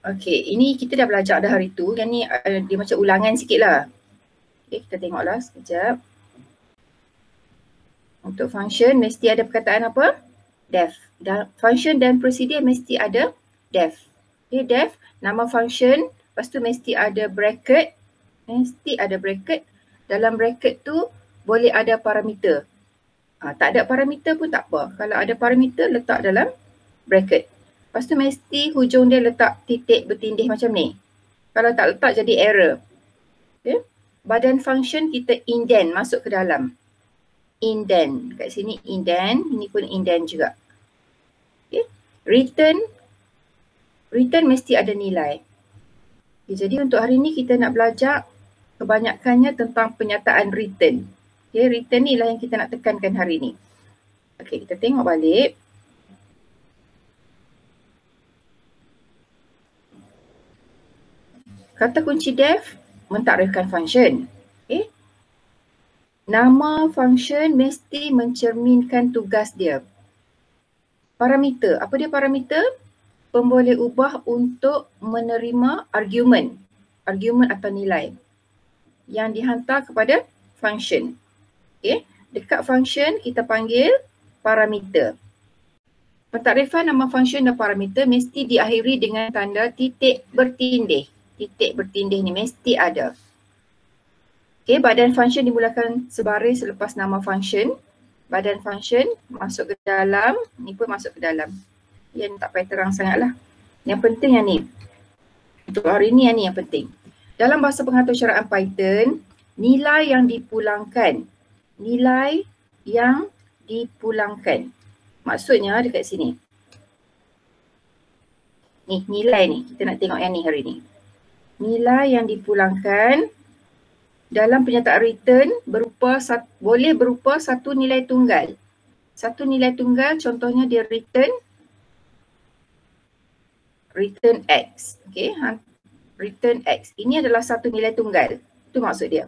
Okey, ini kita dah belajar dah hari tu. Yang ni dia macam ulangan sikit lah. Okey, kita tengoklah sekejap. Untuk function mesti ada perkataan apa? Def. Dan function dan prosedur mesti ada def. Okey, def, nama function, lepas tu mesti ada bracket. Mesti ada bracket. Dalam bracket tu boleh ada parameter. Tak ada parameter pun tak apa. Kalau ada parameter letak dalam bracket. Lepas tu mesti hujung dia letak titik bertindih macam ni. Kalau tak letak jadi error. Okay. Badan function kita indent masuk ke dalam. Indent. Kat sini indent. Ini pun indent juga. Okay. Return mesti ada nilai. Okay, jadi untuk hari ni kita nak belajar kebanyakannya tentang penyataan return. Okay, return ni lah yang kita nak tekankan hari ni. Okay, kita tengok balik. Kata kunci def mentakdirkan function. Okay. Nama function mesti mencerminkan tugas dia. Parameter. Apa dia parameter? Pemboleh ubah untuk menerima argument. Argument atau nilai yang dihantar kepada function. Okay. Dekat function kita panggil parameter. Pentakrifan nama function dan parameter mesti diakhiri dengan tanda titik bertindih. Titik bertindih ni mesti ada. Okay, badan function dimulakan sebaris selepas nama function. Badan function masuk ke dalam, ni pun masuk ke dalam. Yang tak payah terang sangat lah. Yang penting yang ni. Untuk hari ni yang ni yang penting. Dalam bahasa pengaturcaraan Python, nilai yang dipulangkan. Nilai yang dipulangkan. Maksudnya dekat sini. Ni nilai ni, kita nak tengok yang ni hari ni. Nilai yang dipulangkan dalam pernyataan return boleh berupa satu nilai tunggal. Satu nilai tunggal contohnya dia return X. Okay. Return X. Ini adalah satu nilai tunggal. Itu maksud dia.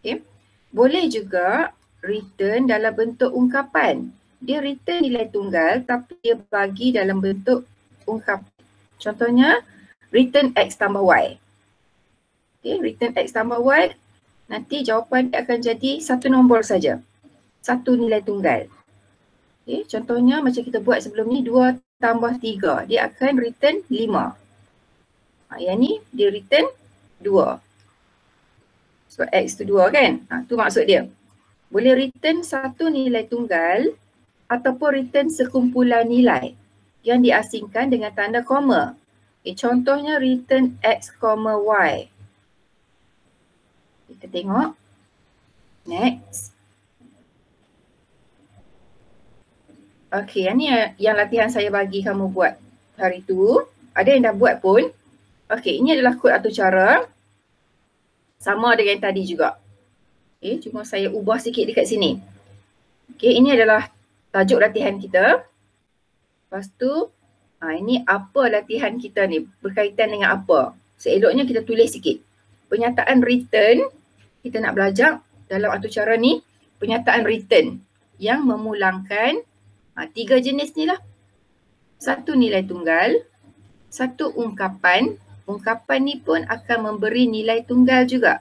Okay. Boleh juga return dalam bentuk ungkapan. Dia return nilai tunggal tapi dia bagi dalam bentuk ungkapan. Contohnya return X tambah Y. Okay, return X tambah Y, nanti jawapan dia akan jadi satu nombor saja. Satu nilai tunggal. Okay, contohnya macam kita buat sebelum ni 2 tambah 3, dia akan return 5. Yang ni dia return 2. So X tu 2 kan? Tu maksud dia. Boleh return satu nilai tunggal ataupun return sekumpulan nilai yang diasingkan dengan tanda koma. Okay, contohnya return X, Y. Kita tengok. Next. Okay, yang ni yang latihan saya bagi kamu buat hari tu. Ada yang dah buat pun. Okay, ini adalah kod atau cara. Sama dengan tadi juga. Okay, cuma saya ubah sikit dekat sini. Okay, ini adalah tajuk latihan kita. Lepas tu, ini apa latihan kita ni, berkaitan dengan apa. Seeloknya kita tulis sikit. Penyataan return, kita nak belajar dalam atur cara ni, penyataan return yang memulangkan 3 jenis ni lah. Satu nilai tunggal, satu ungkapan. Ungkapan ni pun akan memberi nilai tunggal juga.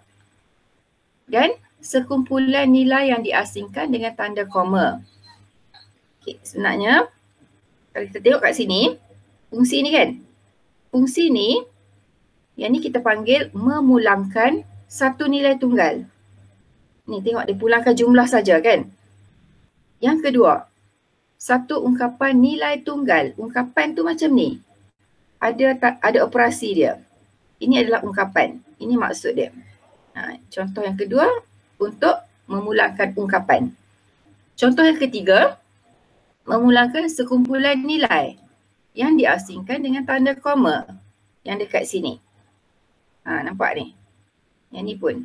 Dan sekumpulan nilai yang diasingkan dengan tanda koma. Okay, sebenarnya kalau kita tengok kat sini, fungsi ni kan. Fungsi ni, yang ni kita panggil memulangkan satu nilai tunggal. Ni tengok dia pulangkan jumlah saja kan. Yang kedua, satu ungkapan nilai tunggal. Ungkapan tu macam ni. Ada operasi dia. Ini adalah ungkapan. Ini maksud dia. Contoh yang kedua, untuk memulangkan ungkapan. Contoh yang ketiga, memulangkan sekumpulan nilai yang diasingkan dengan tanda koma yang dekat sini. Nampak ni? Yang ni pun.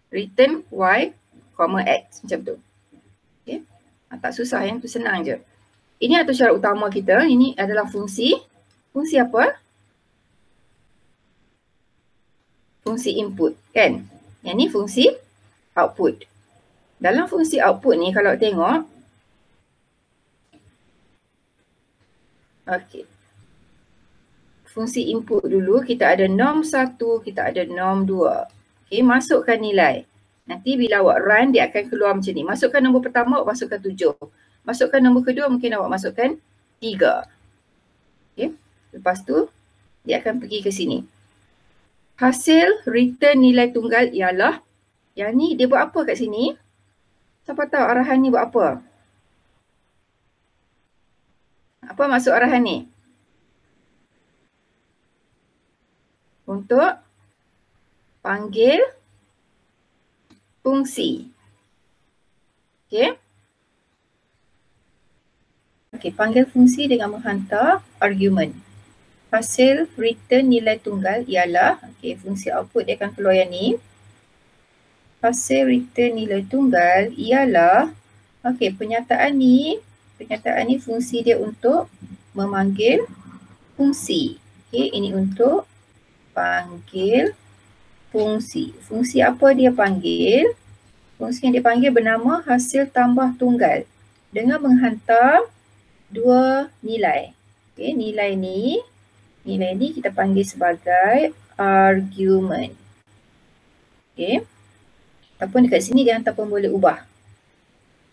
Return Y, X macam tu. Okay. Tak susah, yang tu senang je. Ini atur cara utama kita. Ini adalah fungsi. Fungsi apa? Fungsi input kan? Yang ni fungsi output. Dalam fungsi output ni kalau tengok, okay. fungsi input dulu, kita ada norm 1, kita ada norm 2. Okay, masukkan nilai. Nanti bila awak run, dia akan keluar macam ni. Masukkan nombor pertama, awak masukkan 7. Masukkan nombor kedua, mungkin awak masukkan 3. Okay. Lepas tu, dia akan pergi ke sini. Hasil return nilai tunggal ialah, yang ni dia buat apa kat sini? Siapa tahu arahan ni buat apa? Apa maksud arahan ni? Untuk panggil fungsi. Okey. Okey, panggil fungsi dengan menghantar argument. Hasil return nilai tunggal ialah, okey, fungsi output dia akan keluar yang ni. Hasil return nilai tunggal ialah, okey, pernyataan ni fungsi dia untuk memanggil fungsi. Okey, ini untuk panggil fungsi. Fungsi apa dia panggil? Fungsi yang dipanggil bernama hasil tambah tunggal dengan menghantar dua nilai. Okey, nilai ni kita panggil sebagai argument. Okey. Ataupun dekat sini dia hantar pun boleh ubah.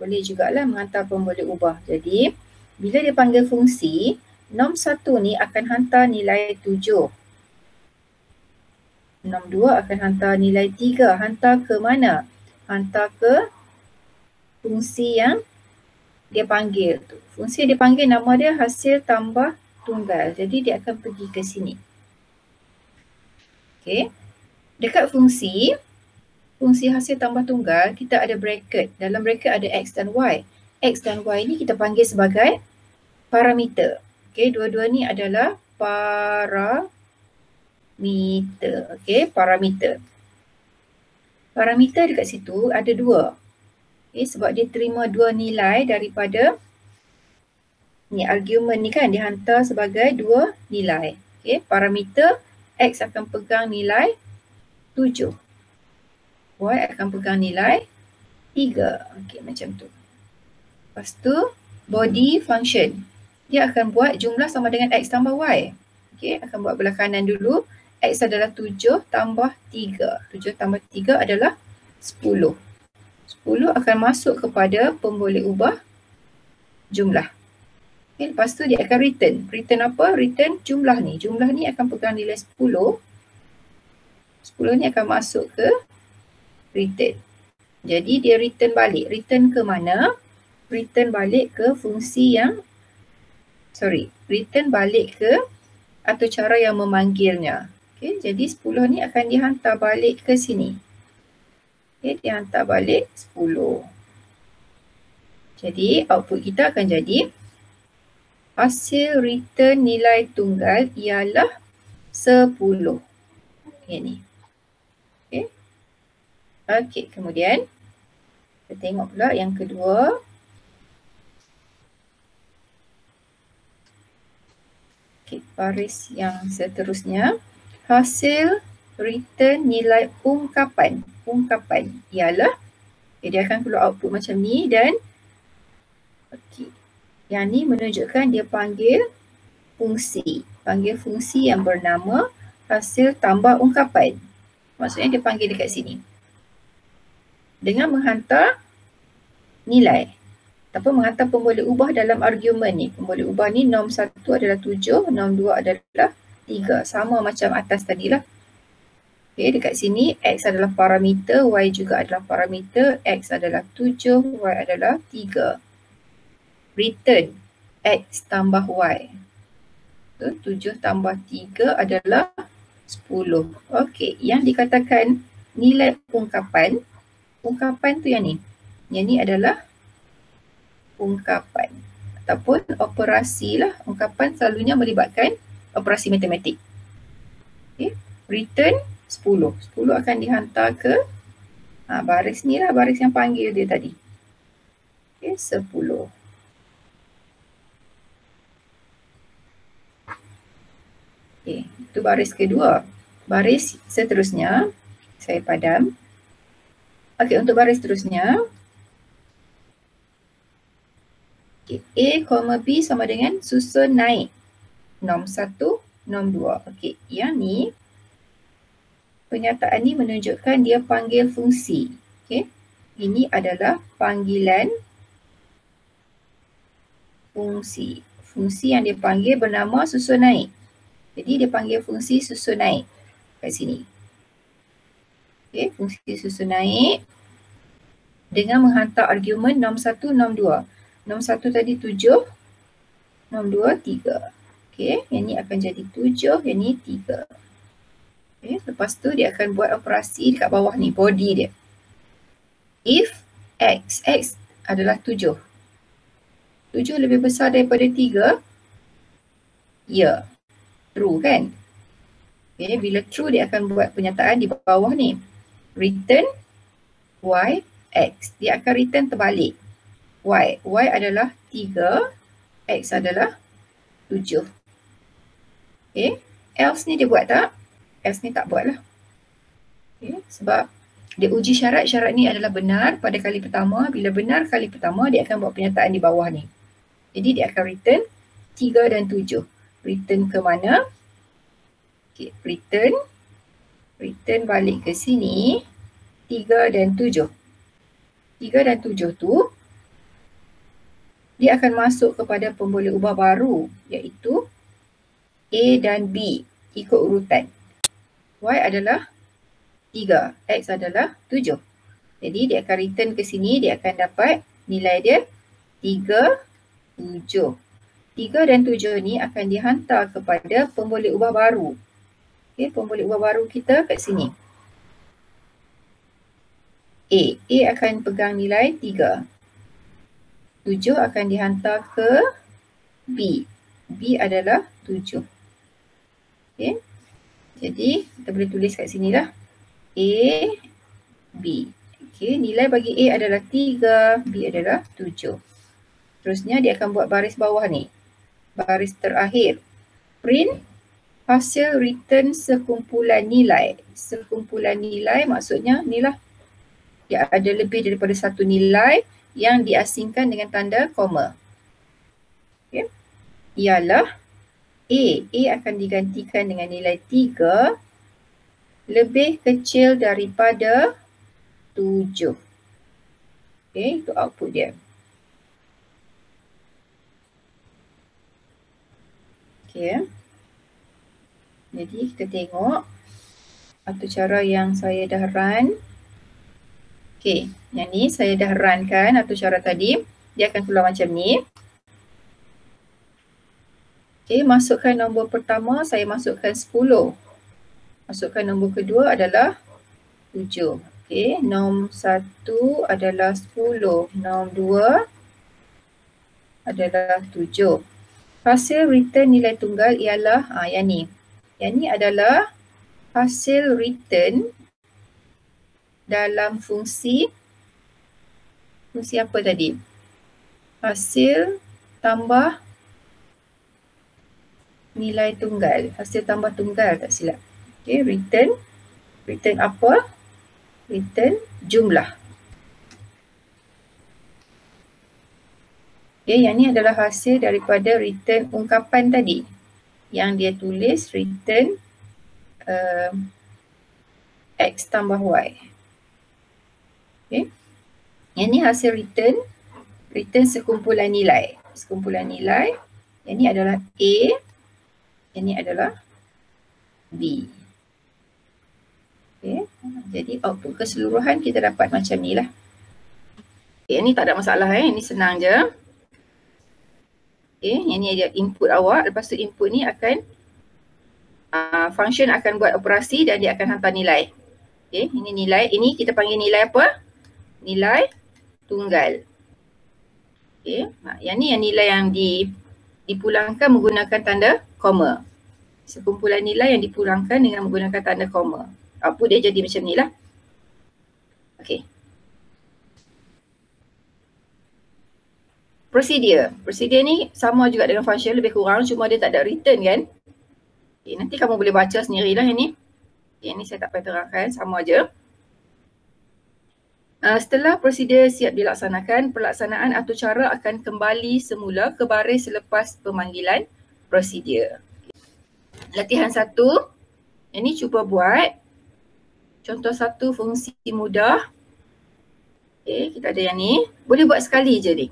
Boleh jugalah menghantar pun boleh ubah. Jadi, bila dia panggil fungsi, norm 1 ni akan hantar nilai 7. Norm 2 akan hantar nilai 3. Hantar ke mana? Hantar ke fungsi yang dia panggil tu. Fungsi yang dia panggil nama dia hasil tambah tunggal. Jadi dia akan pergi ke sini. Okey. Dekat fungsi hasil tambah tunggal, kita ada bracket. Dalam bracket ada X dan Y. X dan Y ni kita panggil sebagai parameter. Okey, dua-dua ni adalah parameter. Okey, parameter. Parameter dekat situ ada dua. Okay, sebab dia terima dua nilai daripada ni argument ni kan, dia hantar sebagai dua nilai. Okay, parameter X akan pegang nilai 7. Y akan pegang nilai 3. Okay, macam tu. Lepas tu body function. Dia akan buat jumlah sama dengan X tambah Y. Okay, akan buat belah kanan dulu. X adalah 7 tambah 3. 7 tambah 3 adalah 10. 10 akan masuk kepada pemboleh ubah jumlah. Okay, lepas tu dia akan return. Return apa? Return jumlah ni. Jumlah ni akan pegang nilai 10. 10 ni akan masuk ke return. Jadi dia return balik. Return ke mana? Return balik ke fungsi yang return balik ke atau cara yang memanggilnya. Okay, jadi 10 ni akan dihantar balik ke sini. Okay, dia hantar balik 10. Jadi output kita akan jadi hasil return nilai tunggal ialah 10. Okay, ni. Okay. Okay, kemudian kita tengok pula yang kedua. Okay, baris yang seterusnya. Hasil return nilai ungkapan ialah, okay, dia akan keluar output macam ni dan okay, yang ni menunjukkan dia panggil fungsi yang bernama hasil tambah ungkapan. Maksudnya dia panggil dekat sini dengan menghantar nilai ataupun menghantar pemboleh ubah dalam argument ni. Pemboleh ubah ni norm 1 adalah 7, norm 2 adalah 3, sama macam atas tadilah. Okay, dekat sini X adalah parameter, Y juga adalah parameter, X adalah 7, Y adalah 3. Return X tambah Y. So, 7 tambah 3 adalah 10. Okey, yang dikatakan nilai ungkapan tu yang ni. Yang ni adalah ungkapan ataupun operasi lah. Ungkapan selalunya melibatkan operasi matematik. Okay, return 10. 10 akan dihantar ke baris ni lah, baris yang panggil dia tadi. Okay, 10. Okay, itu baris kedua. Baris seterusnya, saya padam. Okay, untuk baris seterusnya, okay, A, B sama dengan susun naik. Norm 1, norm 2. Okey, yang ni pernyataan ni menunjukkan dia panggil fungsi. Okey. Ini adalah panggilan fungsi. Fungsi yang dia panggil bernama susun naik. Jadi dia panggil fungsi susun naik kat sini. Okey, fungsi susun naik dengan menghantar argumen norm 1, norm 2. Norm 1 tadi 7, norm 2 3. Okey, yang ni akan jadi 7, yang ni 3. Okey, lepas tu dia akan buat operasi dekat bawah ni, body dia. If X adalah 7. 7 lebih besar daripada 3, ya, true kan? Okay, bila true dia akan buat pernyataan di bawah ni. Return Y, X. Dia akan return terbalik. Y adalah 3, X adalah 7. Okay, else ni dia buat tak? Else ni tak buat lah. Okay, sebab dia uji syarat ni adalah benar pada kali pertama. Bila benar kali pertama, dia akan buat pernyataan di bawah ni. Jadi dia akan return 3 dan 7. Return ke mana? Okay, return balik ke sini 3 dan 7. 3 dan 7 tu dia akan masuk kepada pemboleh ubah baru, iaitu A dan B ikut urutan. Y adalah 3, X adalah 7. Jadi dia akan return ke sini, dia akan dapat nilai dia 3, 7. 3 dan 7 ni akan dihantar kepada pemboleh ubah baru. Okay, pemboleh ubah baru kita kat sini. A akan pegang nilai 3. 7 akan dihantar ke B. B adalah 7. Okay. Jadi kita boleh tulis kat sini lah. A, B. Okay, nilai bagi A adalah 3, B adalah 7. Terusnya dia akan buat baris bawah ni. Baris terakhir. Print hasil return sekumpulan nilai. Sekumpulan nilai maksudnya ni lah. Dia ada lebih daripada satu nilai yang diasingkan dengan tanda koma. Okay. Ialah A. A akan digantikan dengan nilai 3 lebih kecil daripada 7. Okay, itu output dia. Okay. Jadi kita tengok satu cara yang saya dah run. Okay, yang ni saya dah runkan atau cara tadi. Dia akan keluar macam ni. Okay, masukkan nombor pertama, saya masukkan 10. Masukkan nombor kedua adalah 7. Okay, norm 1 adalah 10. Norm 2 adalah 7. Hasil return nilai tunggal ialah yang ni. Yang ni adalah hasil return dalam fungsi apa tadi? Hasil tambah nilai tunggal. Hasil tambah tunggal tak silap. Okay, return apa? Return jumlah. Okay, yang ni adalah hasil daripada return ungkapan tadi. Yang dia tulis return X tambah Y. Okay. Yang ni hasil return sekumpulan nilai. Sekumpulan nilai. Yang ni adalah A. Yang ni adalah B. Okay. Jadi output keseluruhan kita dapat macam ni lah. Okay, yang ni tak ada masalah Ini senang je. Okay, yang ni dia input awak. Lepas tu input ni akan function akan buat operasi dan dia akan hantar nilai. Okay, ini nilai. Ini kita panggil nilai apa? Nilai tunggal. Okay, yang ni yang nilai yang dipulangkan menggunakan tanda koma. Sekumpulan nilai yang dipulangkan dengan menggunakan tanda koma. Output dia jadi macam ni lah. Okay. Procedure ni sama juga dengan function lebih kurang, cuma dia tak ada return kan. Okay, nanti kamu boleh baca sendirilah yang ni. Okay, ni saya tak payah terangkan, sama je. Setelah prosedur siap dilaksanakan, pelaksanaan atau cara akan kembali semula ke baris selepas pemanggilan prosedur. latihan 1. Yang ni cuba buat. Contoh 1 fungsi mudah. Okay, kita ada yang ni. Boleh buat sekali je ni.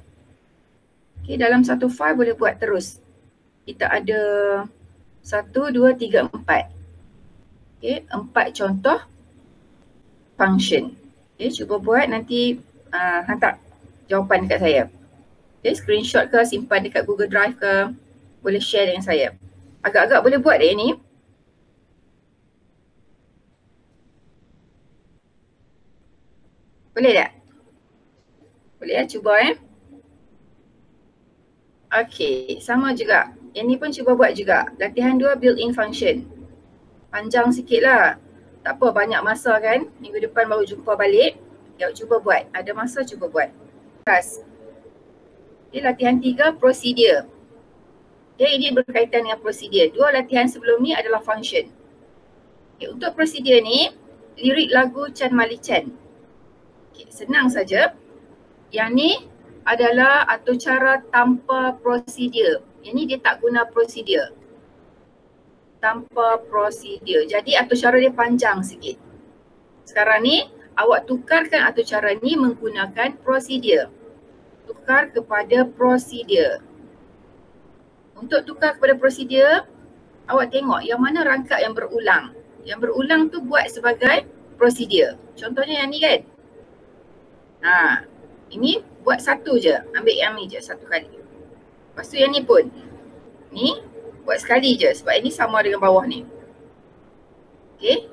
Okay, dalam satu file boleh buat terus. Kita ada 1, 2, 3, 4. Okay, 4 contoh function. Okay, cuba buat nanti hantar jawapan dekat saya. Okay, screenshot ke, simpan dekat Google Drive ke, boleh share dengan saya. Agak-agak boleh buat deh ni. Boleh tak? Boleh ya, cuba Okay, sama juga. Yang ni pun cuba buat juga. Latihan 2 built-in function. Panjang sikit lah. Tak apa, banyak masa kan. Minggu depan baru jumpa balik. Yuk cuba buat. Ada masa cuba buat. Okay, latihan 3 procedure. Okay, ini berkaitan dengan procedure. 2 latihan sebelum ni adalah function. Okay, untuk procedure ni, lirik lagu Chan Mali Chan. Okay, senang saja. Yang ni adalah atur cara tanpa prosedur. Yang ni dia tak guna prosedur. Tanpa prosedur. Jadi atur cara dia panjang sikit. Sekarang ni awak tukarkan atur cara ni menggunakan prosedur. Tukar kepada prosedur. Untuk tukar kepada prosedur, awak tengok yang mana rangkap yang berulang. Yang berulang tu buat sebagai prosedur. Contohnya yang ni kan. Ini buat satu je. Ambil yang ni je satu kali. Lepas tu yang ni pun. Ni buat sekali je sebab ini sama dengan bawah ni. Okay.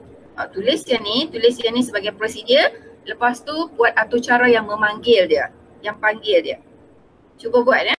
Tulis yang ni sebagai prosedur. Lepas tu buat atur cara yang memanggil dia. Yang panggil dia. Cuba buat ya.